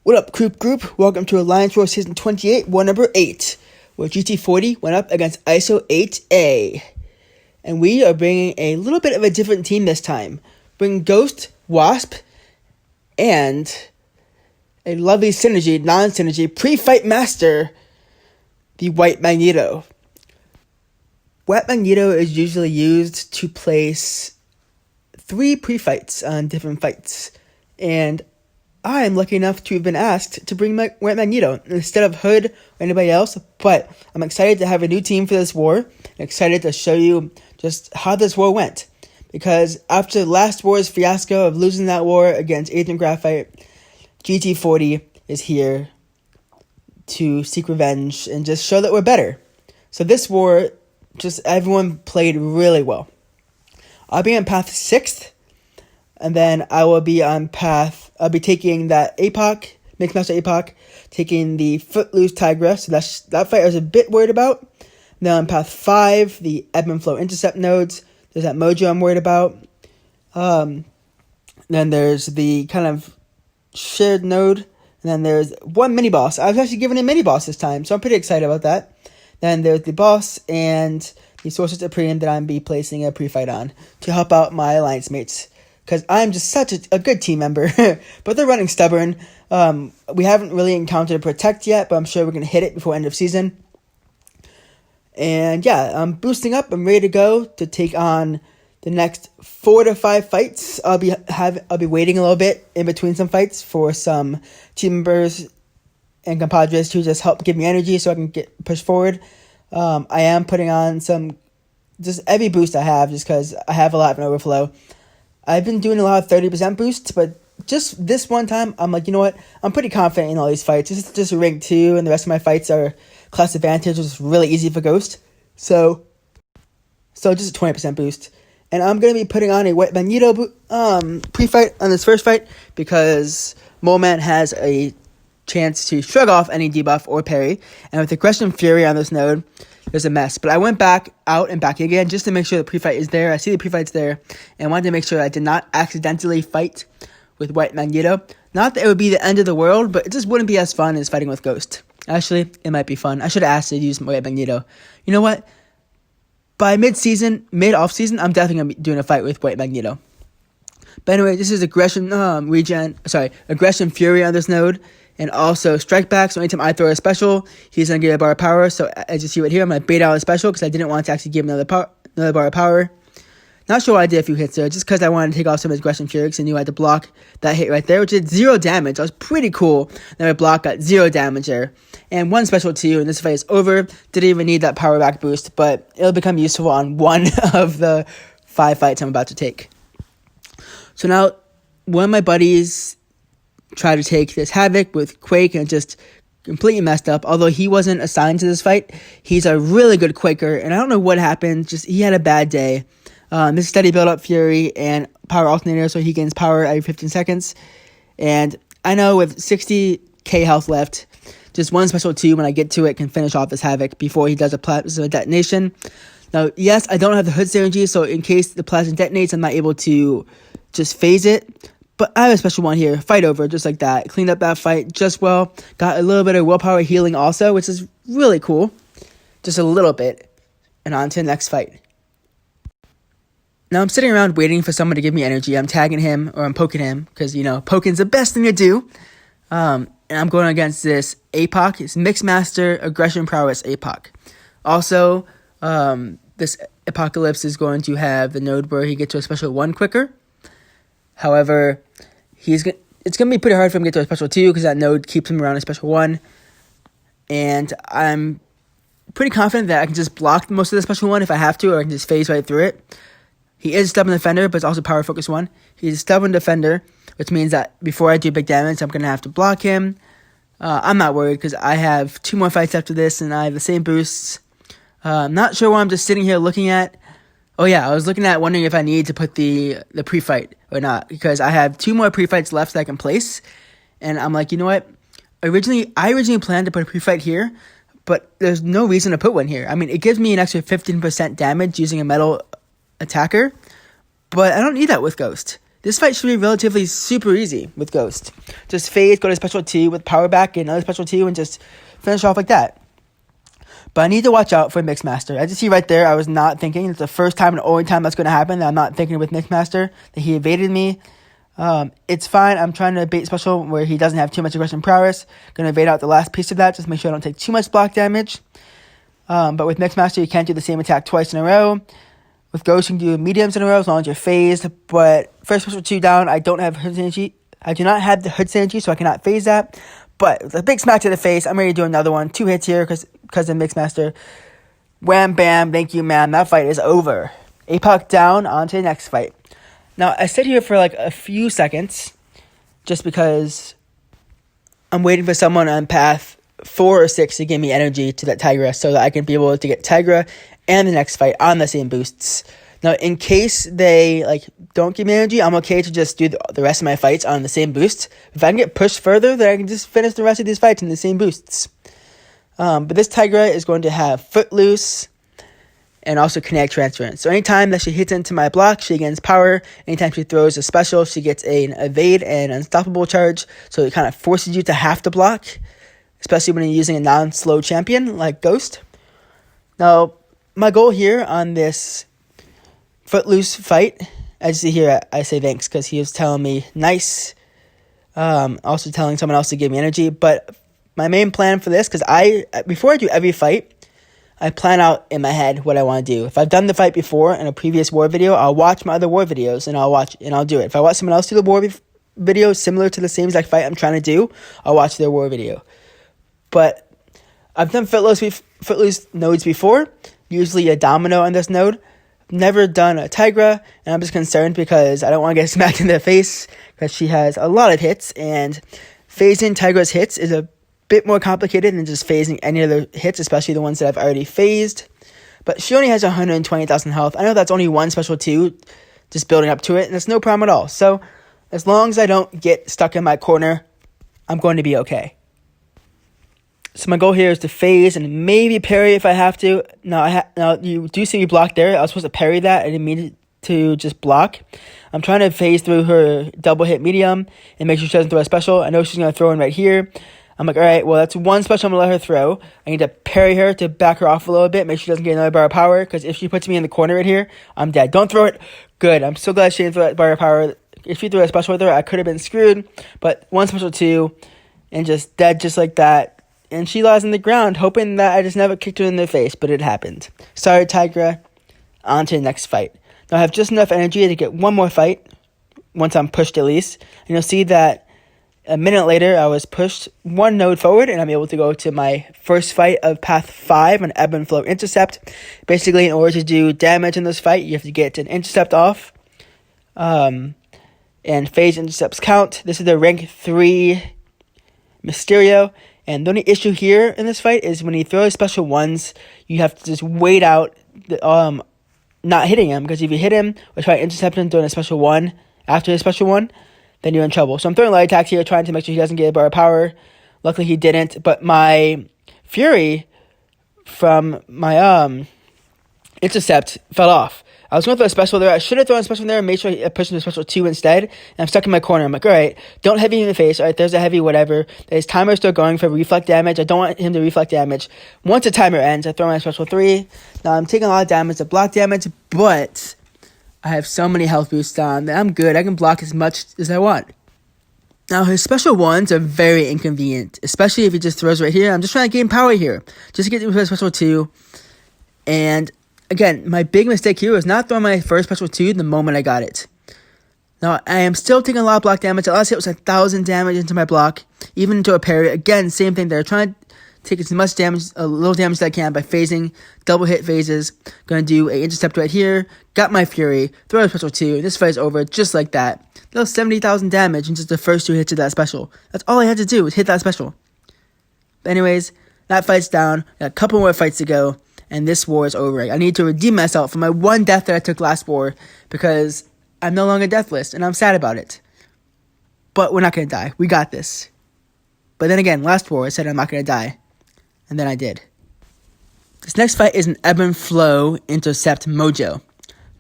What up, Coop Group? Welcome to Alliance War Season 28, War Number 8, where GT40 went up against Iso8A. And we are bringing a little bit of a different team this time. Bringing Ghost, Wasp, and a lovely synergy, non-synergy, pre-fight master, the White Magneto. White Magneto is usually used to place 3 pre-fights on different fights. And I am lucky enough to have been asked to bring my White Magneto instead of Hood or anybody else, but I'm excited to have a new team for this war, and excited to show you just how this war went. Because after last war's fiasco of losing that war against Agent Graphite, GT40 is here to seek revenge and just show that we're better. So this war, just everyone played really well. I'll be on path 6th. And then I will be on path, I'll be taking that Apoc, Mixmaster Apoc, taking the footloose tigra, so that fight I was a bit worried about. Then on path 5, the ebb and flow intercept nodes, there's that Mojo I'm worried about. Then there's the kind of shared node, and then there's one mini boss. I was actually given a mini boss this time, so I'm pretty excited about that. Then there's the boss and the Sorcerer Supreme that I'm be placing a pre-fight on to help out my alliance mates. Because I'm just such a good team member. But they're running stubborn. We haven't really encountered a protect yet, but I'm sure we're going to hit it before end of season. And yeah, I'm boosting up. I'm ready to go to take on the next 4 to 5 fights. I'll be waiting a little bit in between some fights for some team members and compadres to just help give me energy so I can get pushed forward. I am putting on just every boost I have just because I have a lot of an overflow. I've been doing a lot of 30% boosts, but just this one time, I'm like, you know what? I'm pretty confident in all these fights. This is just rank 2, and the rest of my fights are class advantage, which is really easy for Ghost. So just a 20% boost. And I'm going to be putting on a White Magneto pre-fight on this first fight, because moleman has a chance to shrug off any debuff or parry. And with Aggression Fury on this node, there's a mess. But I went back out and back again just to make sure the pre-fight is there. I see the pre-fight's there, and wanted to make sure I did not accidentally fight with White Magneto. Not that it would be the end of the world, but it just wouldn't be as fun as fighting with Ghost. Actually, it might be fun. I should have asked to use White Magneto. You know what? By mid-off-season, I'm definitely going to be doing a fight with White Magneto. But anyway, this is Aggression Fury on this node. And also strike back, so anytime I throw a special, he's going to get a bar of power. So as you see right here, I'm going to bait out a special because I didn't want to actually give him another bar of power. Not sure why I did a few hits there, just because I wanted to take off some of his Aggression Fury because I knew I had to block that hit right there, which did 0 damage. That was pretty cool that I blocked, got 0 damage there. And one special too, and this fight is over. Didn't even need that power back boost, but it'll become useful on one of the 5 fights I'm about to take. So now, one of my buddies tried to take this Havok with Quake and just completely messed up. Although he wasn't assigned to this fight, he's a really good Quaker, and I don't know what happened. Just he had a bad day. This steady build up Fury and power alternator, so he gains power every 15 seconds. And I know with 60k health left, just one special 2 when I get to it can finish off this Havok before he does a plasma detonation. Now, yes, I don't have the Hood synergy, so in case the plasma detonates, I'm not able to just phase it. But I have a special one here. Fight over, just like that. Cleaned up that fight just well. Got a little bit of willpower healing also, which is really cool. Just a little bit. And on to the next fight. Now I'm sitting around waiting for someone to give me energy. I'm tagging him, or I'm poking him, because, poking's the best thing to do. And I'm going against this Apoc. It's Mixmaster Aggression Prowess Apoc. Also, this Apocalypse is going to have the node where he gets to a special 1 quicker. However, it's going to be pretty hard for him to get to a special 2 because that node keeps him around a special 1. And I'm pretty confident that I can just block most of the special 1 if I have to, or I can just phase right through it. He is a stubborn defender, but it's also power focus 1. He's a stubborn defender, which means that before I do big damage, I'm going to have to block him. I'm not worried because I have 2 more fights after this, and I have the same boosts. I'm not sure what I'm just sitting here looking at. Oh yeah, I was wondering if I need to put the pre-fight or not, because I have 2 more pre-fights left that I can place, and I'm like, you know what? I originally planned to put a pre-fight here, but there's no reason to put one here. I mean, it gives me an extra 15% damage using a metal attacker, but I don't need that with Ghost. This fight should be relatively super easy with Ghost. Just phase, go to special 2 with power back, and another special 2, and just finish off like that. But I need to watch out for Mixmaster. As you see right there, I was not thinking. It's the first time and only time that's going to happen that I'm not thinking with Mixmaster, that he evaded me. It's fine. I'm trying to bait special where he doesn't have too much aggression prowess. Going to evade out the last piece of that, just make sure I don't take too much block damage. But with Mixmaster, you can't do the same attack twice in a row. With Ghost, you can do mediums in a row as long as you're phased. But first special 2 down, I don't have hood synergy. I do not have the hood synergy, so I cannot phase that. But with a big smack to the face, I'm ready to do another one. 2 hits here because of Mixmaster. Wham, bam, thank you, man. That fight is over. Apoc down, on to the next fight. Now, I sit here for like a few seconds just because I'm waiting for someone on path 4 or 6 to give me energy to that Tigra so that I can be able to get Tigra and the next fight on the same boosts. Now, in case they don't give me energy, I'm okay to just do the rest of my fights on the same boost. If I can get pushed further, then I can just finish the rest of these fights in the same boosts. But this Tigra is going to have footloose and also kinetic transference. So anytime that she hits into my block, she gains power. Anytime she throws a special, she gets an evade and unstoppable charge. So it kind of forces you to have to block, especially when you're using a non-slow champion like Ghost. Now, my goal here on this footloose fight, as you see here, I say thanks because he was telling me nice, also telling someone else to give me energy. But my main plan for this, because before I do every fight, I plan out in my head what I want to do. If I've done the fight before in a previous war video, I'll watch my other war videos and I'll do it. If I watch someone else do the war video similar to the same exact fight I'm trying to do, I'll watch their war video. But I've done footloose nodes before, usually a domino on this node. Never done a Tigra, and I'm just concerned because I don't want to get smacked in the face because she has a lot of hits, and phasing Tigra's hits is a bit more complicated than just phasing any other hits, especially the ones that I've already phased. But she only has 120,000 health. I know that's only one special 2, just building up to it, and it's no problem at all. So as long as I don't get stuck in my corner, I'm going to be okay. So my goal here is to phase and maybe parry if I have to. Now you do see me block there. I was supposed to parry that. I didn't mean to just block. I'm trying to phase through her double hit medium and make sure she doesn't throw a special. I know she's going to throw in right here. I'm like, all right, well, that's one special I'm going to let her throw. I need to parry her to back her off a little bit, make sure she doesn't get another bar of power, because if she puts me in the corner right here, I'm dead. Don't throw it. Good. I'm so glad she didn't throw that bar of power. If she threw a special with her, I could have been screwed. But one special 2 and just dead just like that. And she lies on the ground, hoping that I just never kicked her in the face, but it happened. Sorry, Tigra. On to the next fight. Now I have just enough energy to get one more fight, once I'm pushed at least. And you'll see that a minute later, I was pushed one node forward, and I'm able to go to my first fight of Path 5, an Ebb and Flow Intercept. Basically, in order to do damage in this fight, you have to get an intercept off. And phase intercepts count. This is the rank 3 Mysterio. And the only issue here in this fight is when he throws special 1s, you have to just wait out not hitting him. Because if you hit him or try to intercept him throwing a special 1 after his special 1, then you're in trouble. So I'm throwing light attacks here, trying to make sure he doesn't get a bar of power. Luckily, he didn't. But my Fury from my intercept fell off. I was going to throw a special there. I should have thrown a special there and made sure I pushed him to special 2 instead. And I'm stuck in my corner. I'm like, all right, don't heavy in the face. All right, there's a heavy whatever. His timer's still going for reflect damage. I don't want him to reflect damage. Once the timer ends, I throw my special 3. Now I'm taking a lot of damage to block damage, but I have so many health boosts on that I'm good. I can block as much as I want. Now, his special 1s are very inconvenient, especially if he just throws right here. I'm just trying to gain power here, just to get to his special 2. And again, my big mistake here was not throwing my first special 2 the moment I got it. Now, I am still taking a lot of block damage. The last hit was 1,000 damage into my block, even into a parry. Again, same thing there. Trying to take as much damage, a little damage as I can by phasing, double hit phases. Gonna do a intercept right here. Got my Fury, throw a special 2. This fight is over just like that. That was 70,000 damage in just the first 2 hits of that special. That's all I had to do was hit that special. But anyways, that fight's down. Got a couple more fights to go. And this war is over. I need to redeem myself for my one death that I took last war because I'm no longer deathless, and I'm sad about it. But we're not going to die. We got this. But then again, last war I said I'm not going to die. And then I did. This next fight is an Ebb and Flow Intercept Mojo.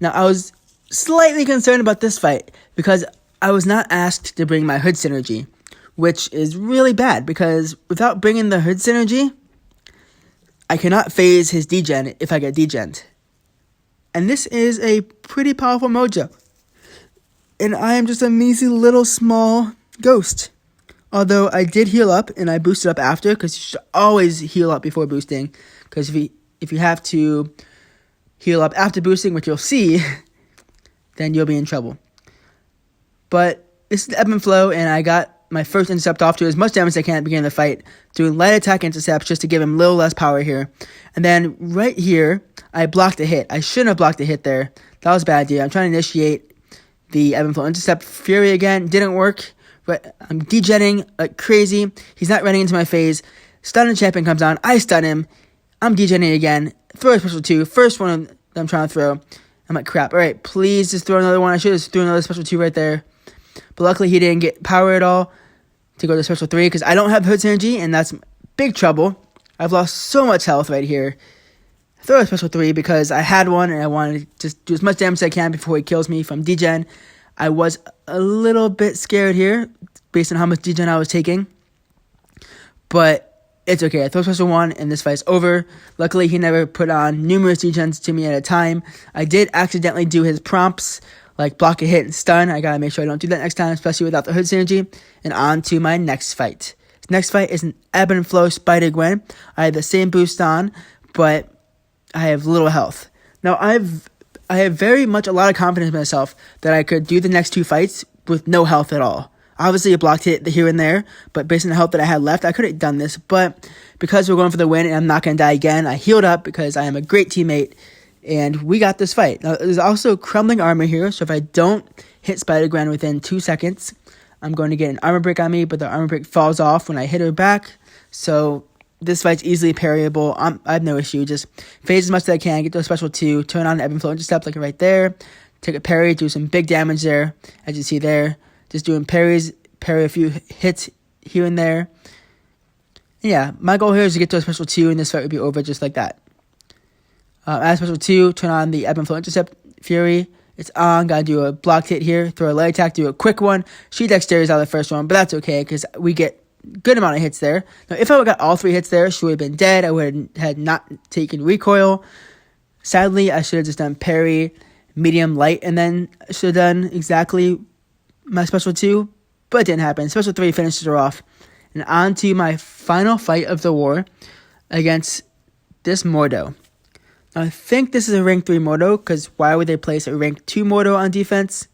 Now, I was slightly concerned about this fight because I was not asked to bring my hood synergy, which is really bad because without bringing the hood synergy, I cannot phase his degen if I get degened. And this is a pretty powerful Mojo. And I am just a measly little small ghost. Although I did heal up and I boosted up after, because you should always heal up before boosting. Because if you have to heal up after boosting, which you'll see, then you'll be in trouble. But this is the ebb and flow, and I got my first intercept off to as much damage as I can at the beginning of the fight, doing light attack intercepts just to give him a little less power here. And then right here, I blocked a hit. I shouldn't have blocked a hit there. That was a bad idea. I'm trying to initiate the ebb and flow intercept. Fury again, didn't work. But I'm degenning like crazy. He's not running into my phase. Stunning champion comes on. I stun him. I'm degenning again. Throw a special 2. First one that I'm trying to throw. I'm like, crap. All right, please just throw another one. I should have threw another special 2 right there. But luckily he didn't get power at all to go to special 3 because I don't have hood synergy, and that's big trouble. I've lost so much health right here. Throw a special 3 because I had one and I wanted to just do as much damage as I can before he kills me from degen. I was a little bit scared here based on how much degen I was taking. But it's okay. I throw special 1 and this fight's over. Luckily, he never put on numerous degens to me at a time. I did accidentally do his prompts, like block a hit and stun. I gotta make sure I don't do that next time, especially without the hood synergy. And on to my next fight. Next fight is an ebb and flow SpiderGwen. I have the same boost on, but I have little health. Now, I have very much a lot of confidence in myself that I could do the next 2 fights with no health at all. Obviously, a blocked hit here and there, but based on the health that I had left, I could have done this. But because we're going for the win and I'm not going to die again, I healed up because I am a great teammate, and we got this fight. Now, there's also crumbling armor here, so if I don't hit SpiderGwen within 2 seconds, I'm going to get an armor break on me, but the armor break falls off when I hit her back. So this fight's easily parryable. I have no issue. Just phase as much as I can, get to a special 2, turn on the ebb and flow intercept like right there, take a parry, do some big damage there, as you see there. Just doing parries, parry a few hits here and there. And yeah, my goal here is to get to a special 2, and this fight would be over just like that. Add special 2, turn on the ebb and flow intercept, Fury. It's on, gotta do a blocked hit here, throw a light attack, do a quick one. She dexterity out of the first one, but that's okay, because we get good amount of hits there. Now, if I would have got all 3 hits there, she would have been dead. I would have not taken recoil. Sadly, I should have just done parry, medium, light, and then I should have done exactly my special 2, but it didn't happen. Special 3 finishes her off. And on to my final fight of the war against this Mordo. Now, I think this is a rank 3 Mordo, because why would they place a rank 2 Mordo on defense?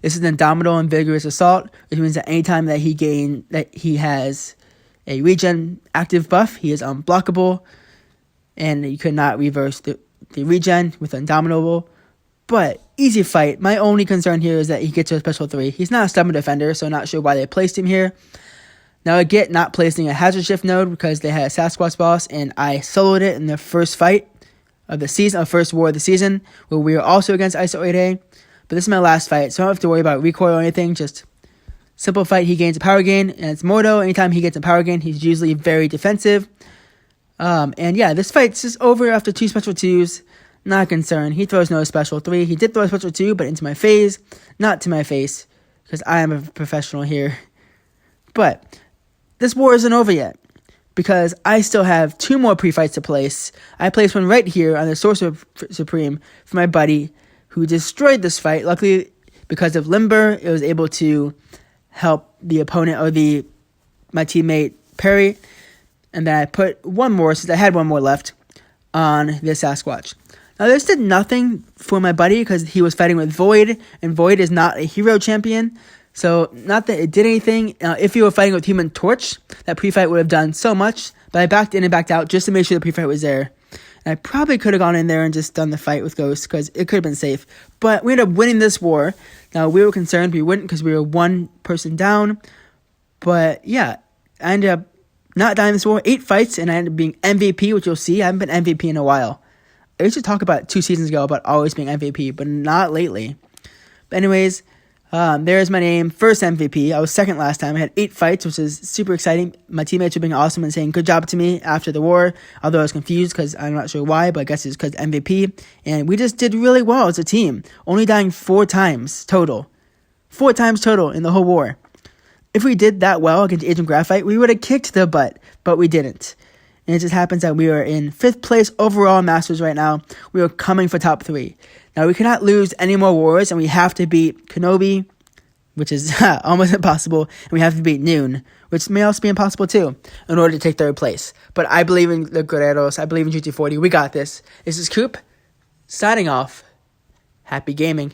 This is an indomitable and vigorous assault, which means that anytime that he has a regen active buff, he is unblockable, and you could not reverse the regen with indomitable. But easy fight. My only concern here is that he gets to a special 3. He's not a stubborn defender, so not sure why they placed him here. Now I get not placing a hazard shift node because they had a Sasquatch boss, and I soloed it in the first fight of the season, first war of the season, where we were also against Iso8A. But this is my last fight, so I don't have to worry about recoil or anything. Just simple fight. He gains a power gain, and it's Mordo. Anytime he gets a power gain, he's usually very defensive. And yeah, this fight's just over after 2 special 2s. Not concerned. He throws no special 3. He did throw a special 2, but into my phase, not to my face, because I am a professional here. But this war isn't over yet, because I still have 2 more pre-fights to place. I placed one right here on the Sorcerer Supreme for my buddy, who destroyed this fight. Luckily, because of Limber, it was able to help the opponent or my teammate parry. And then I put one more, since I had one more left, on this Sasquatch. Now, this did nothing for my buddy because he was fighting with Void, and Void is not a hero champion. So, not that it did anything. If you were fighting with Human Torch, that pre-fight would have done so much. But I backed in and backed out just to make sure the pre-fight was there. And I probably could have gone in there and just done the fight with Ghost because it could have been safe. But we ended up winning this war. Now, we were concerned we wouldn't because we were 1 person down. But, yeah, I ended up not dying this war. 8 fights, and I ended up being MVP, which you'll see. I haven't been MVP in a while. I used to talk about 2 seasons ago about always being MVP, but not lately. But anyways, There's my name, first MVP. I was second last time. I had 8 fights, which is super exciting. My teammates were being awesome and saying good job to me after the war, although I was confused because I'm not sure why, but I guess it's because MVP. And we just did really well as a team, only dying 4 times total. 4 times total in the whole war. If we did that well against Agent Graphite, we would have kicked their butt, but we didn't. And it just happens that we are in 5th place overall in Masters right now. We are coming for top 3. Now, we cannot lose any more wars, and we have to beat Kenobi, which is almost impossible, and we have to beat Noon, which may also be impossible too, in order to take 3rd place. But I believe in the Guerreros. I believe in GT40. We got this. This is Coop, signing off. Happy gaming.